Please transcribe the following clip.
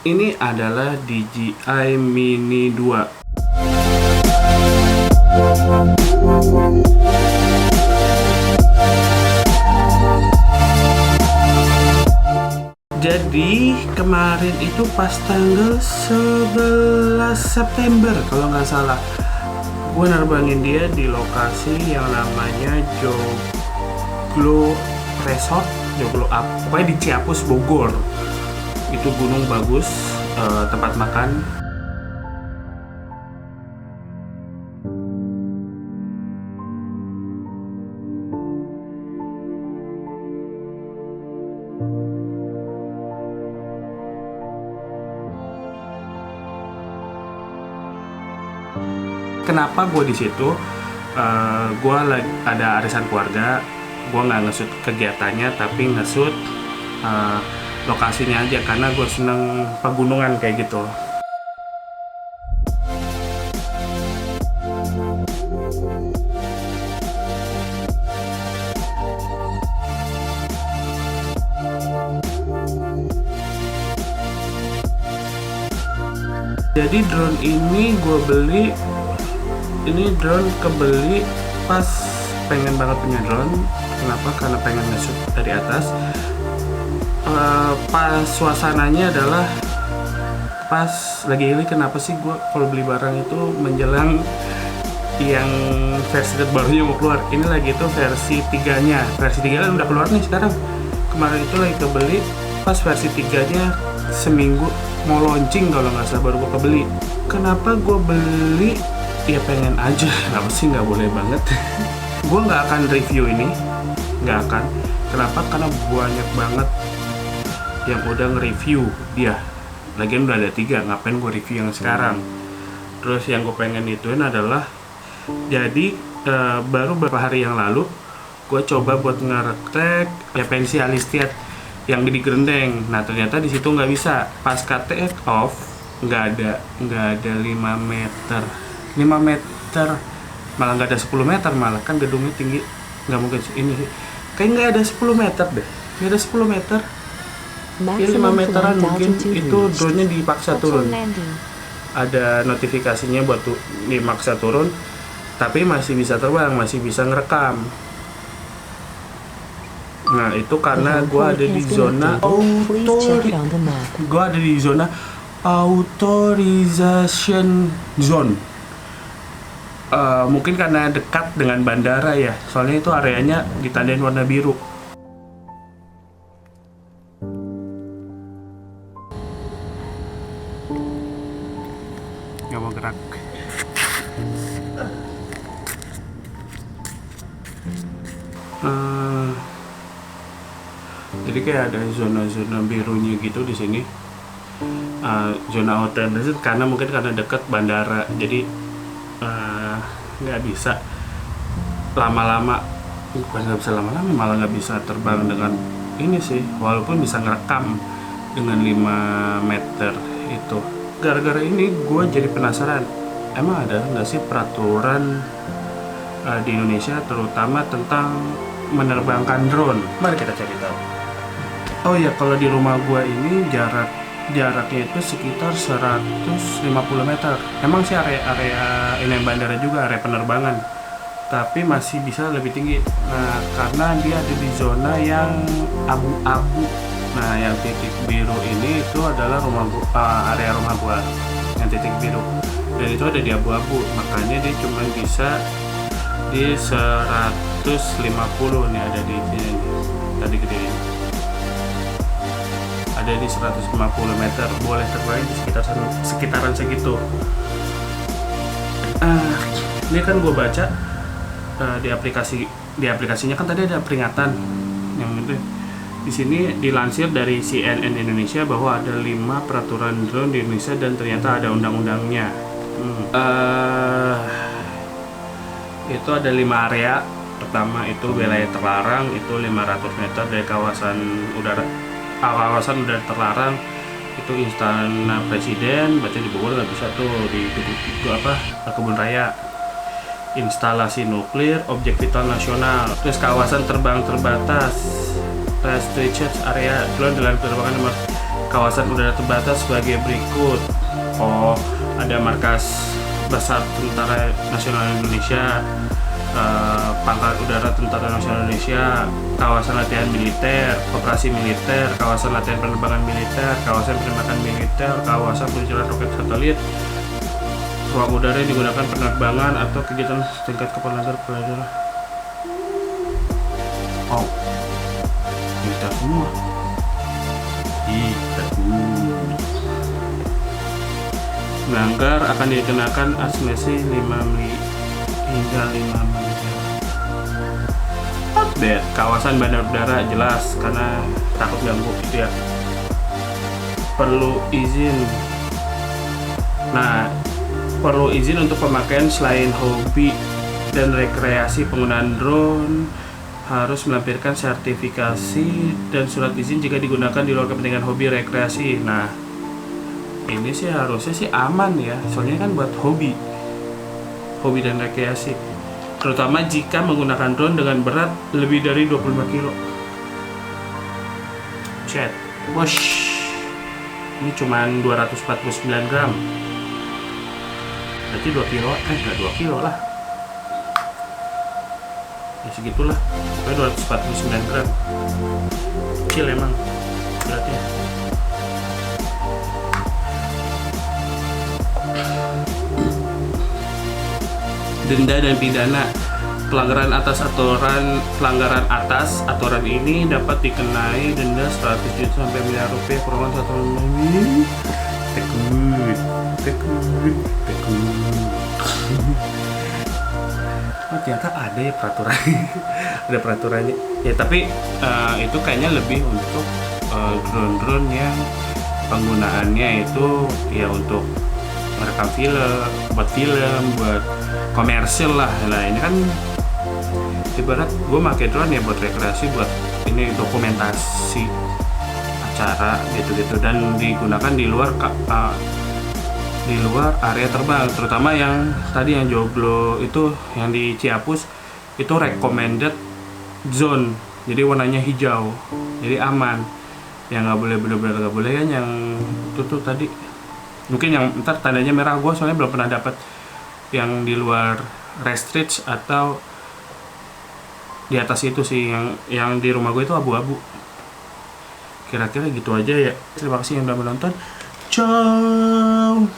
Ini adalah DJI Mini 2. Jadi kemarin itu pas tanggal 11 September kalau nggak salah, gue nerbangin dia di lokasi yang namanya Joglo Resort, Joglo Up, pokoknya di Ciapus, Bogor. Itu gunung bagus, tempat makan. Kenapa gue di situ? Gue ada arisan keluarga, gue nggak ngesut kegiatannya, tapi ngesut lokasinya aja karena gue seneng pegunungan kayak gitu. Jadi drone ini gue beli, ini drone kebeli pas pengen banget punya drone. Kenapa? Karena pengen nge-shoot dari atas. Pas suasananya adalah pas lagi ini. Kenapa sih gue kalau beli barang itu menjelang yang versi terbarunya mau keluar? Ini lagi tuh versi 3-nya. Versi 3 udah keluar nih sekarang. Kemarin itu lagi kebeli pas versi 3-nya seminggu mau launching kalau nggak salah, baru gue kebeli. Kenapa gue beli? Ya pengen aja, kenapa sih nggak boleh banget. Gue nggak akan review ini, nggak akan. Kenapa? Karena banyak banget yang udah nge-review dia. Lagian udah ada 3, ngapain gue review yang sekarang. Terus yang gue pengen ituin adalah, jadi baru beberapa hari yang lalu gue coba buat ngeretek ya pensi Alistiat yang di Grendeng. Nah ternyata di situ nggak bisa. Pas take off nggak ada 5 meter, malah nggak ada 10 meter, malah kan gedungnya tinggi, nggak mungkin ini kayak nggak ada 10 meter deh, nggak ada 10 meter ya, 5 meteran mungkin. Itu drone-nya dipaksa turun, ada notifikasinya buat dimaksa turun, tapi masih bisa terbang, masih bisa ngerekam. Nah itu karena gue ada di zona authorization zone. Mungkin karena dekat dengan bandara ya, soalnya itu areanya ditandain warna biru. Nggak mau gerak. Jadi kayak ada zona-zona birunya gitu di sini. Zona authorization karena mungkin karena dekat bandara, jadi nggak bisa lama-lama, malah nggak bisa terbang dengan ini sih, walaupun bisa ngerekam dengan 5 meter itu. Gara-gara ini gue jadi penasaran, emang ada nggak sih peraturan di Indonesia terutama tentang menerbangkan drone? Mari kita cari tahu. Oh ya, kalau di rumah gue ini jaraknya itu sekitar 150 meter. Emang sih area ini bandara juga, area penerbangan, tapi masih bisa lebih tinggi. Nah, karena dia ada di zona yang abu-abu. Nah, yang titik biru ini itu adalah area rumah gua, yang titik biru. Dan itu ada di abu-abu, makanya dia cuma bisa di 150 nih, ada di sini. Tadi gedein. Ada di 150 meter, boleh terbang di sekitaran segitu. Ini kan gue baca di aplikasinya kan tadi ada peringatan yang itu. Di sini dilansir dari CNN Indonesia bahwa ada 5 peraturan drone di Indonesia dan ternyata ada undang-undangnya. Itu ada 5 area. Pertama itu wilayah terlarang, itu 500 meter dari kawasan udara terlarang. Itu Istana Presiden, baca di Bogor nggak bisa tuh, di kebun raya. Instalasi nuklir, objek vital nasional. Terus kawasan terbang terbatas, restricted area, drone dalam penerbangan kawasan udara terbatas sebagai berikut. Oh, ada markas besar Tentara Nasional Indonesia, Pangkat Udara Tentara Nasional Indonesia, kawasan latihan militer, operasi militer, kawasan latihan penerbangan militer, kawasan penembakan militer, kawasan peluncuran roket satelit, ruang udara yang digunakan penerbangan atau kegiatan tingkat kepala negara pelajar. Oh, kita semua. Melanggar akan dikenakan sanksi 5 hingga 5 miliar. Update kawasan bandar udara jelas karena takut ganggu gitu ya. Perlu izin. Nah, perlu izin untuk pemakaian selain hobi dan rekreasi. Penggunaan drone harus melampirkan sertifikasi dan surat izin jika digunakan di luar kepentingan hobi rekreasi. Nah, ini sih harusnya sih aman ya, soalnya kan buat hobi dan rekreasi, terutama jika menggunakan drone dengan berat lebih dari 25 kilo. Chat, wush, ini cuma 249 gram, berarti 2 kilo, nggak 2 kilo lah, ya segitulah, pokoknya 249 gram, kecil emang beratnya. Denda dan pidana. Pelanggaran atas aturan ini dapat dikenai denda 100 juta sampai miliar rupiah kurang 1 tahun. Tekun. Oh, ternyata ada ya peraturan. Ada peraturannya. Ya tapi itu kayaknya lebih untuk drone-drone yang penggunaannya itu ya untuk merekam film, buat komersil lah. Nah ini kan ibarat gue pakai drone ya buat rekreasi, buat ini dokumentasi acara gitu-gitu, dan digunakan di luar area terbang, terutama yang tadi yang Joglo itu, yang di Ciapus itu recommended zone, jadi warnanya hijau, jadi aman. Yang nggak boleh, bener-bener nggak boleh kan yang itu tuh tadi, mungkin yang ntar tandanya merah. Gue soalnya belum pernah dapat yang di luar restrict atau di atas itu sih. Yang di rumah gue itu abu-abu. Kira-kira gitu aja ya. Terima kasih yang udah menonton. Ciao.